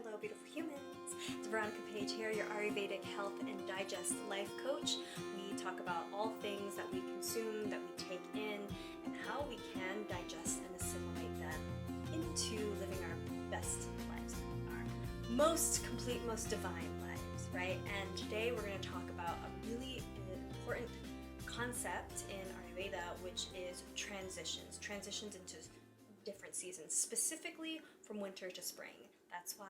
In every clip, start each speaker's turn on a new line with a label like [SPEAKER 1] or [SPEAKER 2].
[SPEAKER 1] Hello, beautiful humans. It's Veronica Page here, your Ayurvedic health and digest life coach. We talk about all things that we consume, that we take in, and how we can digest and assimilate them into living our best lives, our most complete, most divine lives, right? And today we're going to talk about a really important concept in Ayurveda, which is transitions into different seasons, specifically from winter to spring. That's why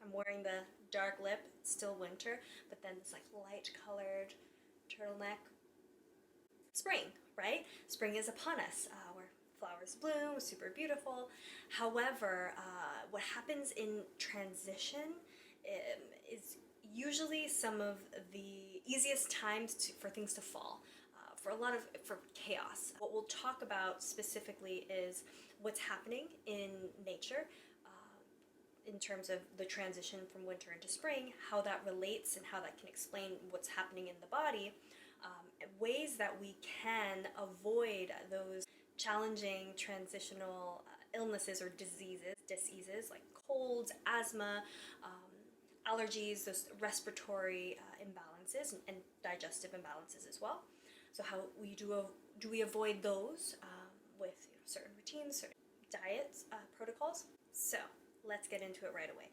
[SPEAKER 1] I'm wearing the dark lip. It's still winter, but then this like light colored turtleneck. Spring, right? Spring is upon us, where flowers bloom, super beautiful. However, what happens in transition is usually some of the easiest times for things to fall. For chaos. What we'll talk about specifically is what's happening in nature in terms of the transition from winter into spring, how that relates and how that can explain what's happening in the body, ways that we can avoid those challenging transitional illnesses or diseases like colds, asthma, allergies, those respiratory imbalances and digestive imbalances as well. So how do we avoid those with certain routines, certain diets, protocols? So let's get into it right away.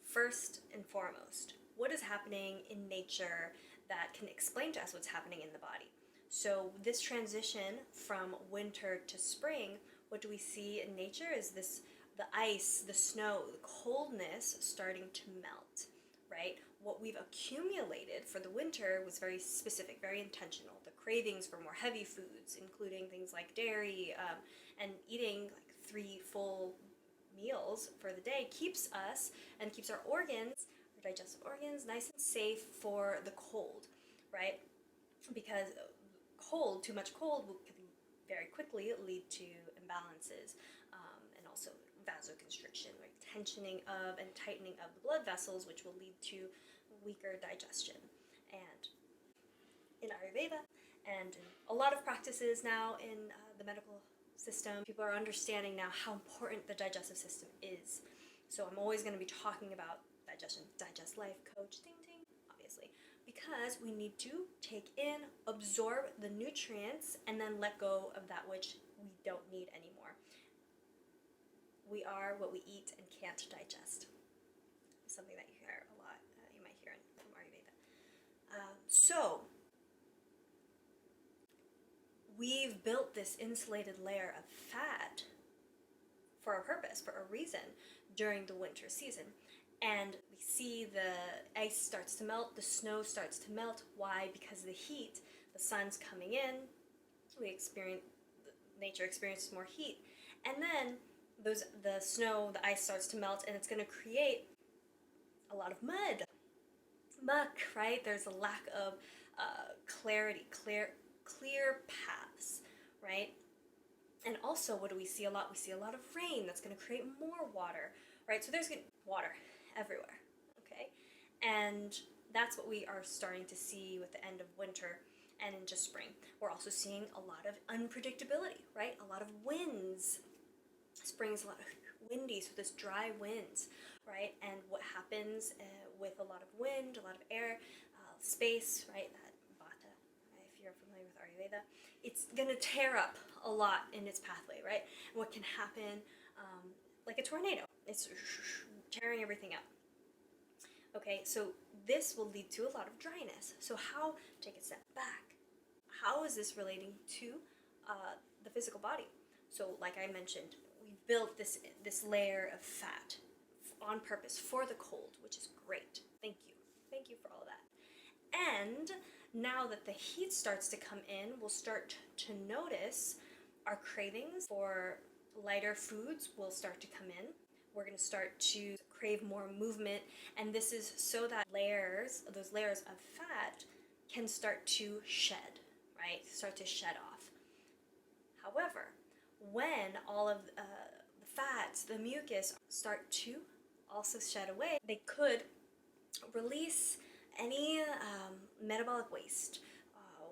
[SPEAKER 1] First and foremost, what is happening in nature that can explain to us what's happening in the body? So this transition from winter to spring, what do we see in nature is the ice, the snow, the coldness starting to melt, right? What we've accumulated for the winter was very specific, very intentional. The cravings for more heavy foods, including things like dairy, and eating like 3 full meals for the day keeps us and keeps our organs, our digestive organs, nice and safe for the cold, right? Because too much cold can very quickly lead to imbalances, and also vasoconstriction, right? Tensioning of and tightening of the blood vessels, which will lead to weaker digestion. And in Ayurveda and in a lot of practices now in the medical system, people are understanding now how important the digestive system is. So I'm always going to be talking about digestion, digest life coach, ding ding, obviously, because we need to take in, absorb the nutrients, and then let go of that which we don't need anymore. We are what we eat and can't digest. It's something that you hear a lot, you might hear from Āyurveda. So we've built this insulated layer of fat for a purpose, for a reason, during the winter season. And we see the ice starts to melt, the snow starts to melt. Why? Because the heat, the sun's coming in, nature experiences more heat. And then the snow, the ice starts to melt, and it's going to create a lot of muck, right? There's a lack of clarity, clear paths, right? And also, what do we see a lot? We see a lot of rain that's going to create more water, right? So there's water everywhere, okay? And that's what we are starting to see with the end of winter and into spring. We're also seeing a lot of unpredictability, right? A lot of winds. Spring's a lot of windy, so this dry winds, right? And what happens with a lot of wind, a lot of air, space, right? That vata, right? If you're familiar with Ayurveda, it's gonna tear up a lot in its pathway, right? And what can happen, like a tornado, it's tearing everything up. Okay, so this will lead to a lot of dryness. So take a step back, how is this relating to the physical body? So like I mentioned, we built this layer of fat on purpose for the cold, which is great. Thank you for all of that. And now that the heat starts to come in, we'll start to notice our cravings for lighter foods will start to come in. We're going to start to crave more movement, and this is so that those layers of fat can start to shed, right? Start to shed off. However, when all of the fats, the mucus, start to also shed away, they could release any metabolic waste,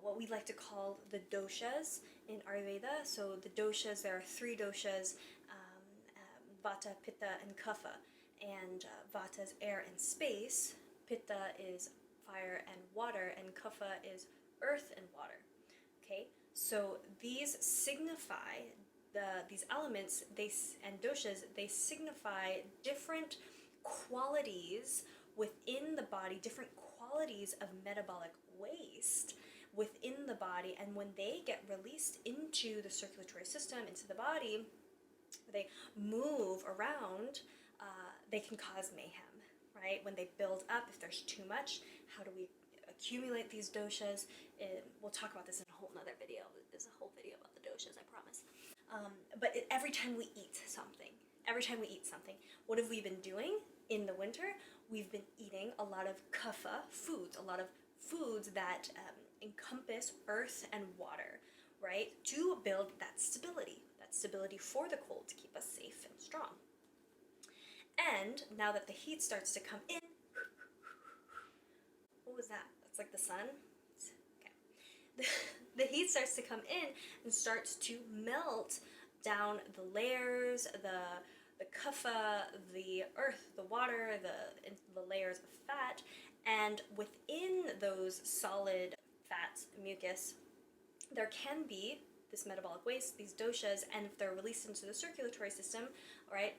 [SPEAKER 1] what we like to call the doshas in Ayurveda. So the doshas, there are 3 doshas, vata, pitta, and kapha. and Vata is air and space, Pitta is fire and water, and Kapha is earth and water. Okay, so these signify these elements, and doshas, they signify different qualities within the body, different qualities of metabolic waste within the body, and when they get released into the circulatory system, into the body, they move around, they can cause mayhem, right? When they build up, if there's too much, how do we accumulate these doshas? We'll talk about this in a whole nother video. There's a whole video about the doshas, I promise. But every time we eat something, what have we been doing in the winter? We've been eating a lot of kapha foods, a lot of foods that encompass earth and water, right? To build that stability for the cold, to keep us safe and strong. And now that the heat starts to come in, what was that? That's like the sun? Okay. The heat starts to come in and starts to melt down the layers, the kapha, the earth, the water, the layers of fat, and within those solid fats, mucus, there can be this metabolic waste, these doshas, and if they're released into the circulatory system, right,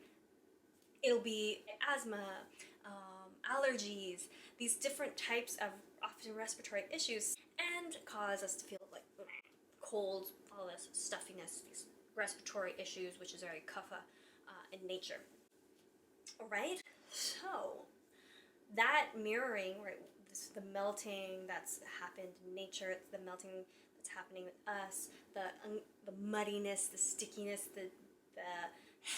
[SPEAKER 1] it'll be asthma, allergies, these different types of often respiratory issues, and cause us to feel like cold, all this stuffiness, these respiratory issues, which is very kapha in nature. All right, so that mirroring, right, the melting that's happened in nature, it's the melting that's happening with us, the muddiness, the stickiness, the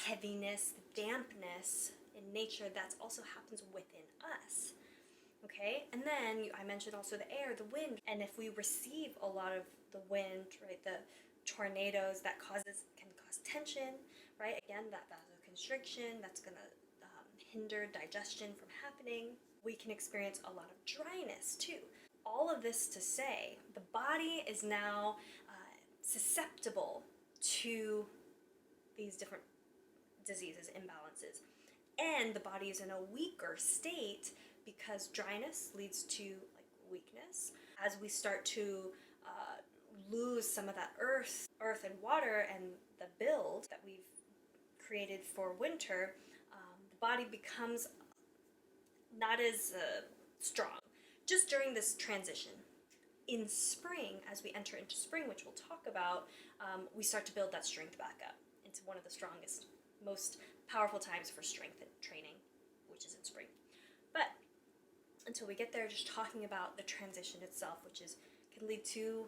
[SPEAKER 1] heaviness, the dampness in nature, that also happens within us. Okay, and then I mentioned also the air, the wind, and if we receive a lot of the wind, right, the tornadoes, that can cause tension, right? Again, that vasoconstriction, that's gonna hinder digestion from happening. We can experience a lot of dryness too. All of this to say, the body is now susceptible to these different diseases, imbalances, and the body is in a weaker state because dryness leads to like weakness. As we start to lose some of that earth and water and the build that we've created for winter, the body becomes not as strong. Just during this transition. In spring, as we enter into spring, which we'll talk about, we start to build that strength back up. It's one of the strongest, most powerful times for strength and training, which is in spring. But until we get there, just talking about the transition itself, which can lead to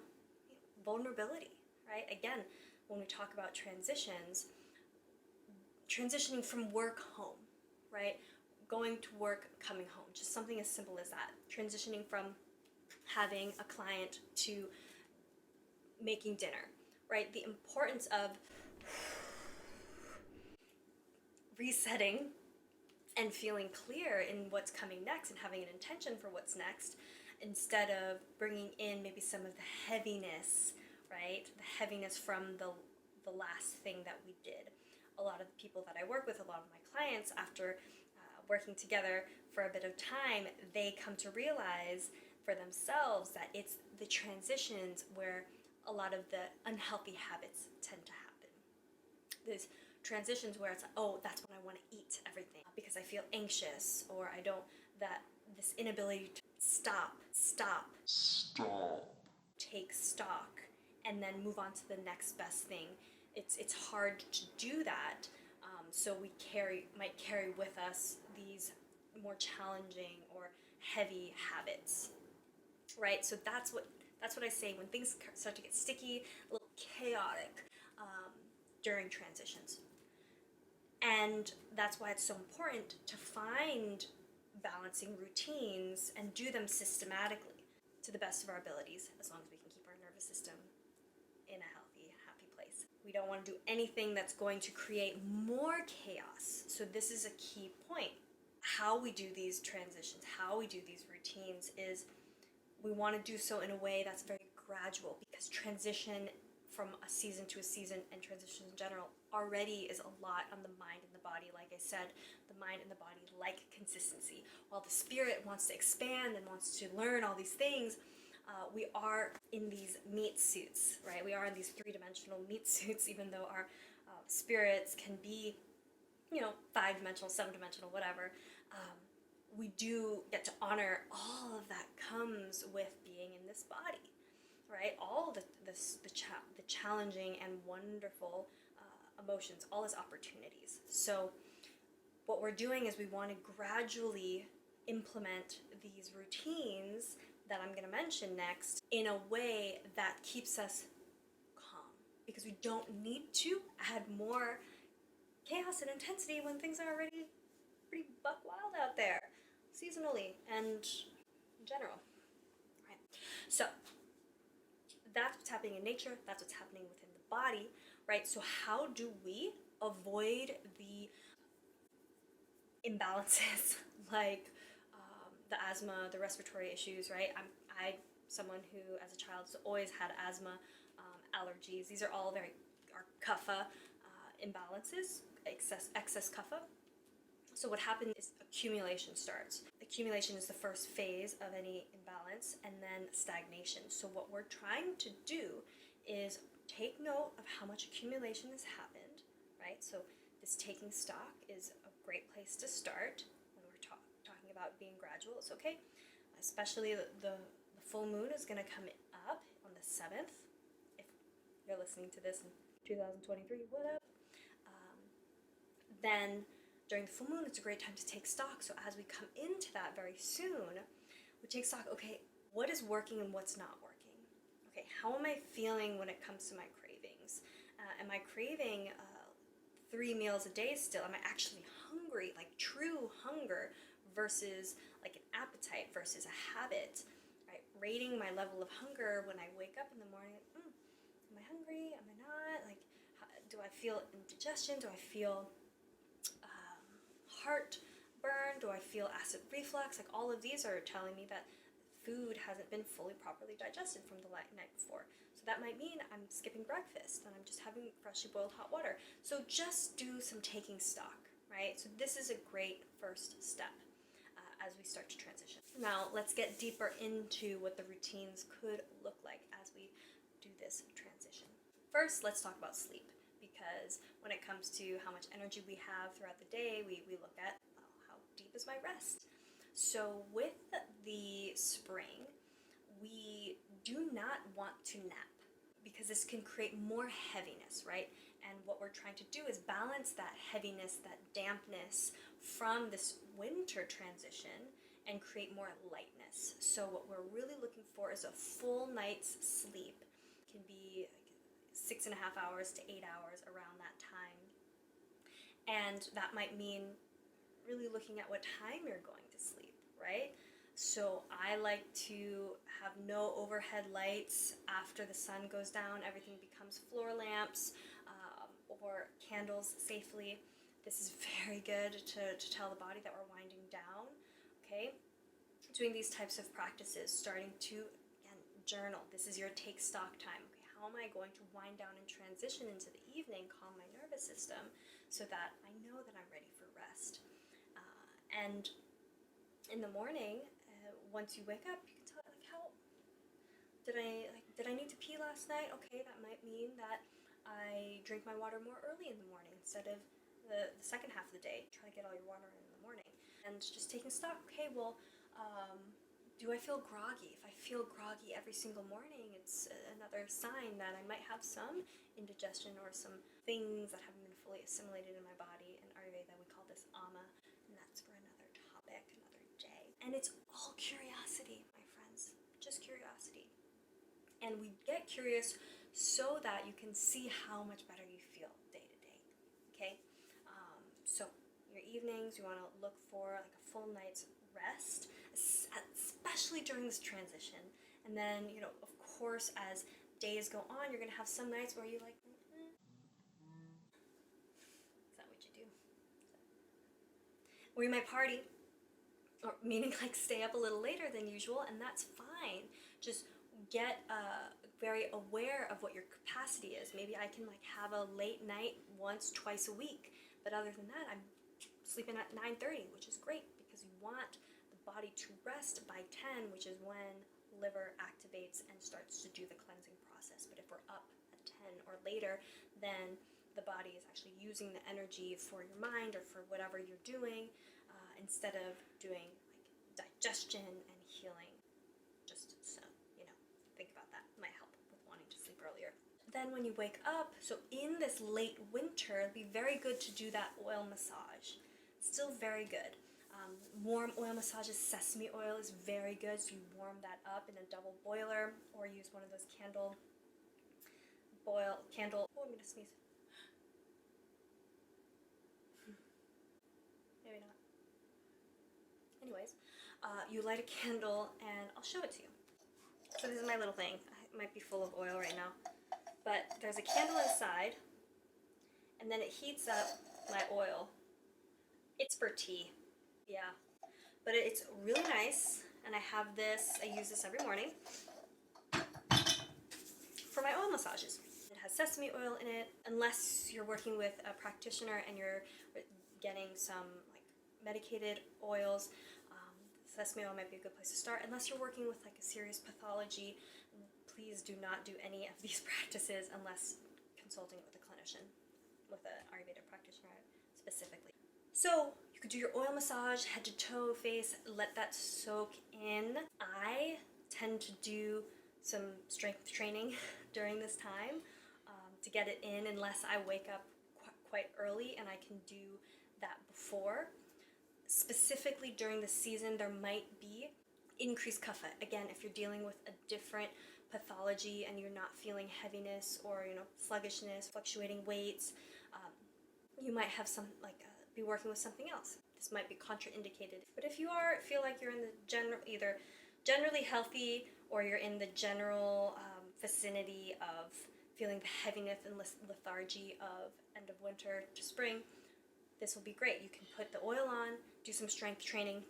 [SPEAKER 1] vulnerability, right? Again, when we talk about transitioning from work home, right? Going to work, coming home, just something as simple as that. Transitioning from having a client to making dinner, right? The importance of resetting and feeling clear in what's coming next and having an intention for what's next, instead of bringing in maybe some of the heaviness, right? The heaviness from the last thing that we did. A lot of the people that I work with, a lot of my clients, after working together for a bit of time, they come to realize for themselves that it's the transitions where a lot of the unhealthy habits tend to happen. There's transitions where it's like, oh, that's when I want to eat everything because I feel anxious, or this inability to stop, take stock, and then move on to the next best thing. It's hard to do that, so we might carry with us these more challenging or heavy habits, right? So that's what I say when things start to get sticky, a little chaotic during transitions. And that's why it's so important to find balancing routines and do them systematically to the best of our abilities, as long as we can keep our nervous system in a healthy, happy place. We don't want to do anything that's going to create more chaos. So this is a key point. How we do these transitions, how we do these routines, is we want to do so in a way that's very gradual, because transition from a season to a season and transitions in general already is a lot on the mind and the body. Like I said, the mind and the body like consistency. While the spirit wants to expand and wants to learn all these things, we are in these meat suits, right? We are in these three-dimensional meat suits, even though our spirits can be, you know, five-dimensional, seven-dimensional, whatever. We do get to honor all of that comes with being in this body, right? All the challenging and wonderful emotions, all as opportunities. So what we're doing is we want to gradually implement these routines that I'm going to mention next in a way that keeps us calm, because we don't need to add more chaos and intensity when things are already pretty buck wild out there, seasonally and in general, right? So that's what's happening in nature, that's what's happening within the body, right? So how do we avoid the imbalances like the asthma, the respiratory issues, right? I'm someone who, as a child, has always had asthma, allergies. These are all our kapha imbalances, excess kapha. So what happens is accumulation starts. Accumulation is the first phase of any imbalance, and then stagnation. So what we're trying to do is take note of how much accumulation has happened, right? So this taking stock is a great place to start when we're talking about being gradual. It's okay, especially the full moon is going to come up on the 7th. If you're listening to this in 2023, what up? Then during the full moon, it's a great time to take stock. So as we come into that very soon, we take stock, okay, what is working and what's not working? Okay, how am I feeling when it comes to my cravings? Am I craving 3 meals a day still? Am I actually hungry, like true hunger versus like an appetite versus a habit, right? Rating my level of hunger when I wake up in the morning, am I hungry? Am I not? Like, do I feel indigestion? Do I feel heartburn? Do I feel acid reflux? Like all of these are telling me that food hasn't been fully properly digested from the night before. So that might mean I'm skipping breakfast and I'm just having freshly boiled hot water. So just do some taking stock, right? So this is a great first step as we start to transition. Now let's get deeper into what the routines could look like as we do this transition. First, let's talk about sleep. Because when it comes to how much energy we have throughout the day, we look at how deep is my rest. So with the spring, we do not want to nap because this can create more heaviness, right? And what we're trying to do is balance that heaviness, that dampness from this winter transition and create more lightness. So what we're really looking for is a full night's sleep. It can be 6.5 hours to 8 hours around that time. And that might mean really looking at what time you're going to sleep, right? So I like to have no overhead lights after the sun goes down. Everything becomes floor lamps or candles safely. This is very good to tell the body that we're winding down, okay? Doing these types of practices, starting to, again, journal. This is your take stock time. How am I going to wind down and transition into the evening, calm my nervous system, so that I know that I'm ready for rest. And in the morning, once you wake up, you can tell like, how did I need to pee last night? Okay, that might mean that I drink my water more early in the morning instead of the second half of the day. Try to get all your water in the morning. And just taking stock. Okay, well, do I feel groggy? If I feel groggy every single morning, it's another sign that I might have some indigestion or some things that haven't been fully assimilated in my body. In Āyurveda, we call this ama, and that's for another topic, another day. And it's all curiosity, my friends, just curiosity. And we get curious so that you can see how much better you feel day to day, okay? So your evenings, you want to look for like a full night's rest, especially during this transition. And then, you know, of course, as days go on, you're going to have some nights where you're like, is that what you do? Or you might party, or meaning like stay up a little later than usual, and that's fine. Just get very aware of what your capacity is. Maybe I can like have a late night once, twice a week, but other than that, I'm sleeping at 9:30, which is great because you want the body to rest by 10, which is when liver activates and starts to do the cleansing process. But if we're up at 10 or later, then the body is actually using the energy for your mind or for whatever you're doing, instead of doing like digestion and healing. Just so you know, think about that. It might help with wanting to sleep earlier. Then when you wake up, so in this late winter, it'd be very good to do that oil massage. Still very good. Warm oil massages, sesame oil is very good, so you warm that up in a double boiler, or use one of those oh, I'm gonna sneeze. Maybe not. Anyways, you light a candle, and I'll show it to you. So this is my little thing. It might be full of oil right now, but there's a candle inside, and then it heats up my oil. It's for tea, yeah, but it's really nice, and I have this, I use this every morning for my oil massages. It has sesame oil in it, unless you're working with a practitioner and you're getting some like medicated oils. Sesame oil might be a good place to start. Unless you're working with like a serious pathology, please do not do any of these practices unless consulting with a clinician, with an Ayurveda practitioner specifically. So you could do your oil massage, head to toe, face, let that soak in. I tend to do some strength training during this time to get it in, unless I wake up quite early, and I can do that before. Specifically during the season, there might be increased kapha. Again, if you're dealing with a different pathology and you're not feeling heaviness or sluggishness, fluctuating weights, you might have some be working with something else. This might be contraindicated. But if you feel like you're in the either generally healthy, or you're in the general vicinity of feeling the heaviness and lethargy of end of winter to spring, this will be great. You can put the oil on, do some strength training.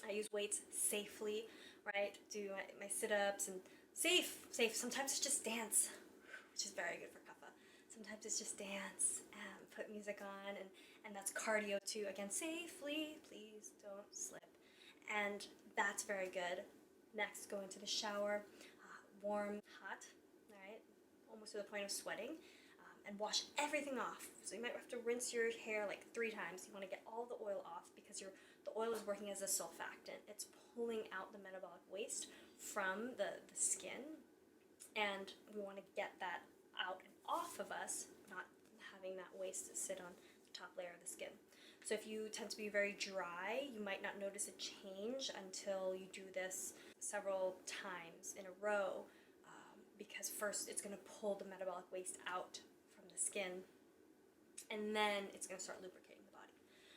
[SPEAKER 1] I use weights safely, right? Do my sit-ups and safe. Sometimes it's just dance, which is very good for kapha. Sometimes it's just dance and put music on, and that's cardio too. Again, safely, please don't slip. And that's very good. Next, go into the shower, warm, hot, all right? Almost to the point of sweating. And wash everything off. So you might have to rinse your hair like 3 times. You want to get all the oil off because the oil is working as a surfactant. It's pulling out the metabolic waste from the skin, and we want to get that out and off of us, not having that waste sit on the top layer of the skin. So if you tend to be very dry, you might not notice a change until you do this several times in a row, because first it's going to pull the metabolic waste out skin, and then it's going to start lubricating the body.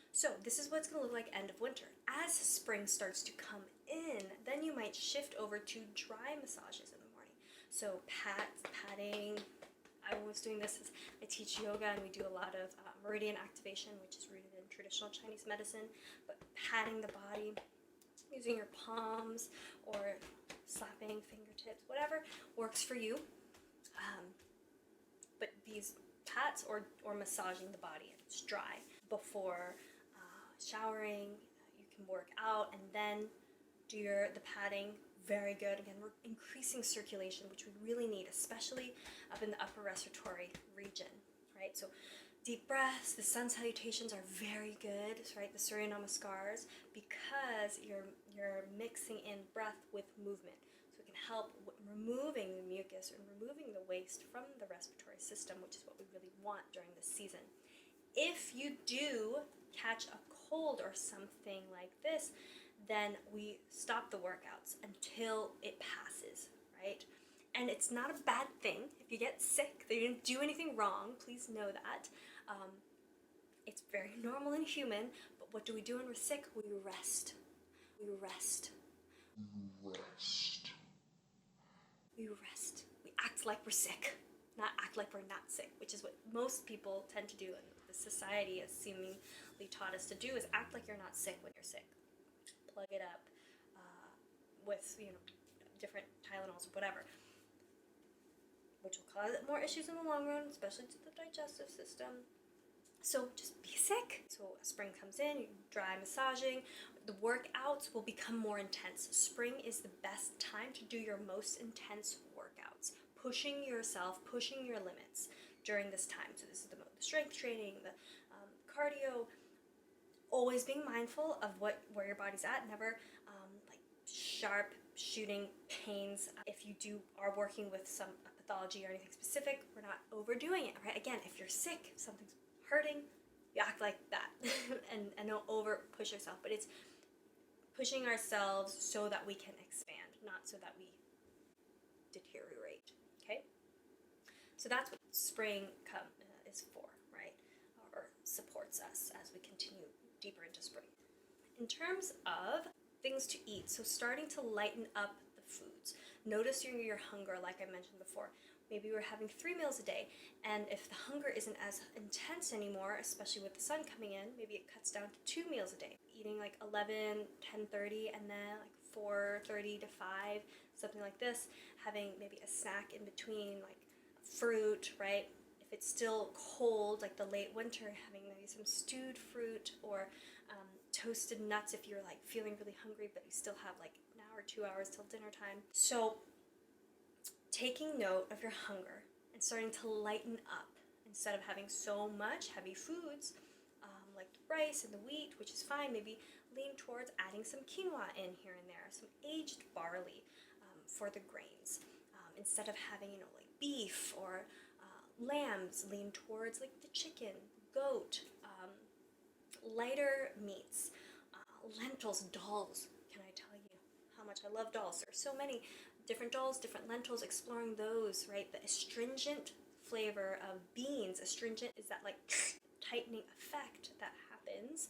[SPEAKER 1] So this is what it's going to look like end of winter. As spring starts to come in, then you might shift over to dry massages in the morning. So patting. I was doing this as I teach yoga, and we do a lot of meridian activation, which is rooted in traditional Chinese medicine. But patting the body, using your palms or slapping fingertips, whatever works for you. But these pats or massaging the body, if it's dry, before showering, you can work out and then do the padding. Very good. Again, we're increasing circulation, which we really need, especially up in the upper respiratory region, right? So deep breaths, the sun salutations are very good, right? The Surya Namaskars, because you're mixing in breath with movement. So it can help removing the mucus and removing the waste from the respiratory system, which is what we really want during this season. If you do catch a cold or something like this, then we stop the workouts until it passes, right? And it's not a bad thing if you get sick, that you didn't do anything wrong. Please know that. It's very normal and human, but what do we do when we're sick? We rest. We rest. We rest. We act like we're sick, not act like we're not sick, which is what most people tend to do, and the society has seemingly taught us to do, is act like you're not sick when you're sick. Plug it up with different Tylenols or whatever. which will cause more issues in the long run, especially to the digestive system. So just be sick. So spring comes in, you dry massaging, the workouts will become more intense. Spring is the best time to do your most intense workouts, pushing yourself, pushing your limits during this time. So this is the strength training, the cardio, always being mindful of where your body's at, never like sharp shooting pains. If you are working with some pathology or anything specific, we're not overdoing it, right? Again, if you're sick, if something's hurting, you act like that and don't over push yourself, but it's pushing ourselves so that we can expand, not so that we deteriorate. Okay, so that's what spring is for, right? Or supports us as we continue deeper into spring. In terms of things to eat, so starting to lighten up the foods. Notice your hunger, like I mentioned before. Maybe we're having 3 meals a day, and if the hunger isn't as intense anymore, especially with the sun coming in, maybe it cuts down to 2 meals a day. Eating like 11, 10:30, and then like 4:30 to 5, something like this. Having maybe a snack in between, like fruit, right? If it's still cold, like the late winter, having maybe some stewed fruit or toasted nuts if you're like feeling really hungry, but you still have like an hour, 2 hours till dinner time. So taking note of your hunger and starting to lighten up instead of having so much heavy foods like the rice and the wheat, which is fine. Maybe lean towards adding some quinoa in here and there, some aged barley for the grains. Instead of having, like beef or lambs, lean towards like the chicken, goat, lighter meats, lentils, dals. Can I tell you how much I love dals? There's so many different dals, different lentils, exploring those, right? The astringent flavor of beans. Astringent is that like tightening effect that happens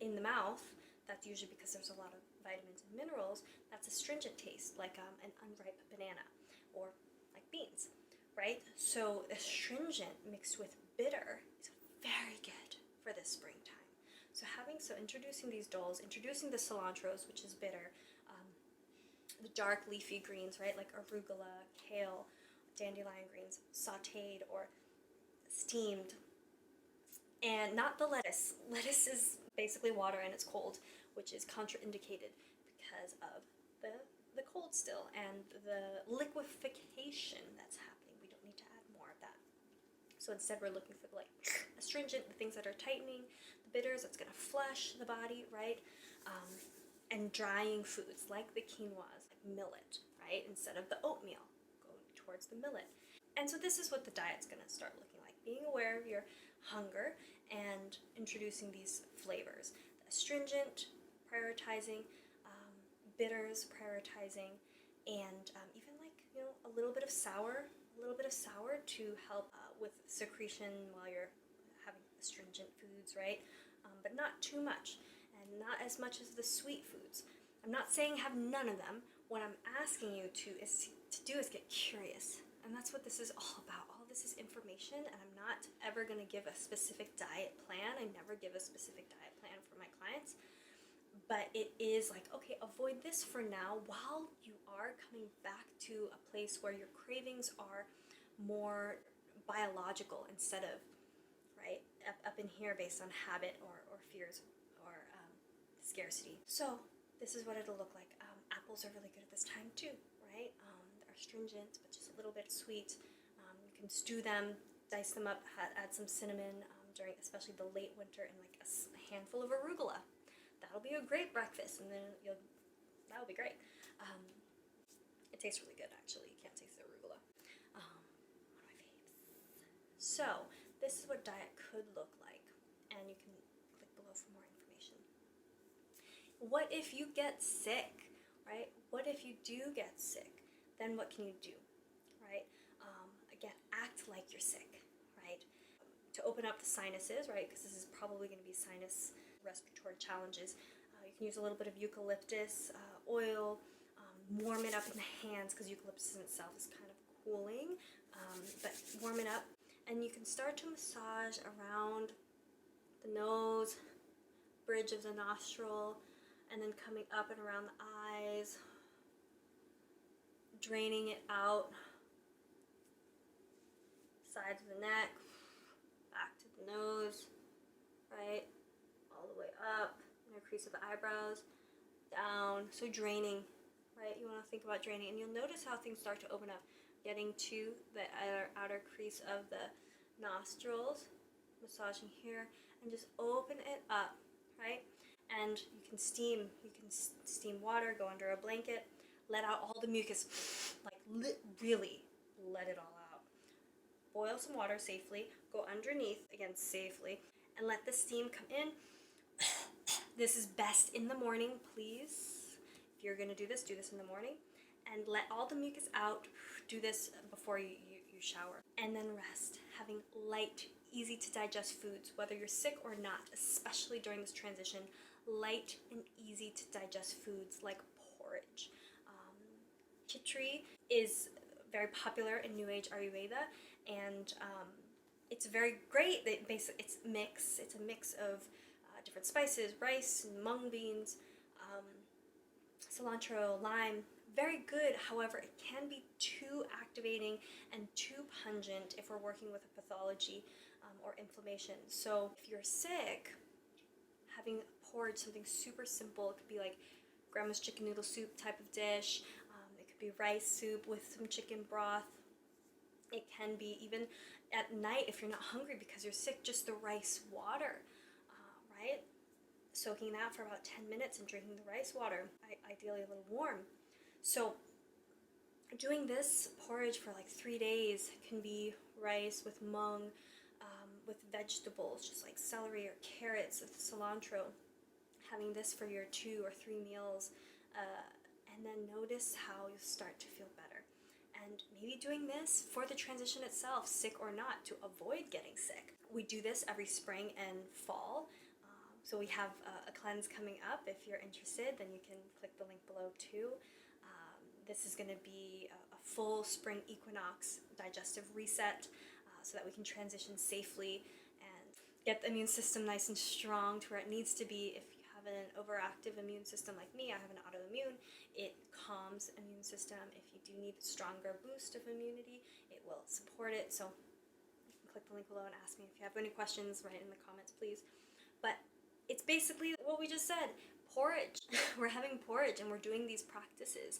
[SPEAKER 1] in the mouth. That's usually because there's a lot of vitamins and minerals. That's astringent taste, like an unripe banana or like beans, right? So astringent mixed with bitter is very good for this springtime. So introducing these dals, introducing the cilantros, which is bitter, the dark leafy greens, right, like arugula, kale, dandelion greens, sauteed or steamed, and not the lettuce. Lettuce is basically water and it's cold, which is contraindicated because of the cold still and the liquefaction that's happening. We don't need to add more of that. So instead we're looking for like astringent, the things that are tightening, the bitters that's going to flush the body, right? And drying foods like the quinoas, like millet, right? Instead of the oatmeal, going towards the millet. And so this is what the diet's going to start looking like. Being aware of your hunger and introducing these flavors. The astringent, prioritizing, bitters, prioritizing, and even like, a little bit of sour to help with secretion while you're having astringent foods, right? But not too much. And not as much as the sweet foods. I'm not saying have none of them. What I'm asking you to do is get curious. And that's what this is all about. All this is information, and I'm not ever going to give a specific diet plan. I never give a specific diet plan for my clients. But it is like, okay, avoid this for now while you are coming back to a place where your cravings are more biological instead of, right, up in here based on habit or fears or scarcity. So this is what it'll look like. Apples are really good at this time too, right? They're astringent, but just a little bit sweet. You can stew them, dice them up, add some cinnamon during especially the late winter, and like a handful of arugula. That'll be a great breakfast, and then that'll be great. It tastes really good, actually. You can't taste the arugula. One of my faves. So this is what diet could look like, and you can click below for more information. What if you get sick, right? What if you do get sick? Then what can you do, right? Again, act like you're sick, right? To open up the sinuses, right? Because this is probably going to be sinus respiratory challenges. You can use a little bit of eucalyptus oil, warm it up in the hands because eucalyptus in itself is kind of cooling, but warm it up, and you can start to massage around the nose, bridge of the nostril, and then coming up and around the eyes, draining it out sides of the neck, back to the nose, right? All the way up, inner crease of the eyebrows, down. So draining, right? You want to think about draining, and you'll notice how things start to open up, getting to the outer crease of the nostrils, massaging here, and just open it up, right? And you can steam water, go under a blanket, let out all the mucus, like really let it all out. Boil some water safely, go underneath, again safely, and let the steam come in. This is best in the morning, please. If you're gonna do this in the morning. And let all the mucus out. Do this before you shower. And then rest, having light, easy to digest foods, whether you're sick or not, especially during this transition. Light and easy to digest foods like porridge. Khichdi is very popular in New Age Āyurveda, and it's very great. It's a mix of different spices, rice, mung beans, cilantro, lime. Very good. However, it can be too activating and too pungent if we're working with a pathology or inflammation. So if you're sick, having porridge, something super simple, it could be like grandma's chicken noodle soup type of dish. It could be rice soup with some chicken broth. It can be even at night if you're not hungry because you're sick, just the rice water, right? Soaking that for about 10 minutes and drinking the rice water, ideally a little warm. So doing this porridge for like 3 days can be rice with mung, with vegetables, just like celery or carrots with cilantro. Having this for your 2 or 3 meals, and then notice how you start to feel better. And maybe doing this for the transition itself, sick or not, to avoid getting sick. We do this every spring and fall. So we have a cleanse coming up. If you're interested, then you can click the link below too. This is going to be a full spring equinox digestive reset so that we can transition safely and get the immune system nice and strong to where it needs to be. If you have an overactive immune system like me, I have an autoimmune, it calms immune system. If you do need a stronger boost of immunity, it will support it. So you can click the link below and ask me if you have any questions, write in the comments please. But it's basically what we just said, porridge. We're having porridge and we're doing these practices.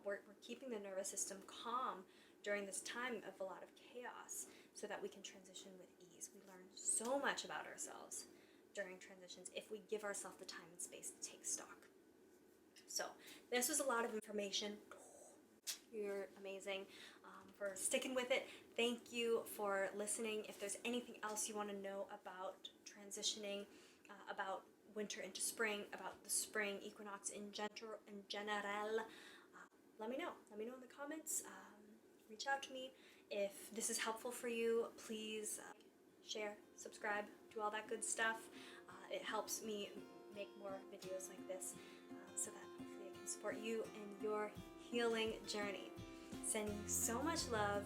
[SPEAKER 1] We're keeping the nervous system calm during this time of a lot of chaos so that we can transition with ease. We learn so much about ourselves during transitions if we give ourselves the time and space to take stock. So this was a lot of information. You're amazing for sticking with it. Thank you for listening. If there's anything else you want to know about transitioning, about winter into spring, about the spring equinox in general, let me know. Let me know in the comments. Reach out to me. If this is helpful for you, please share, subscribe, do all that good stuff. It helps me make more videos like this so that hopefully I can support you in your healing journey. Sending you so much love.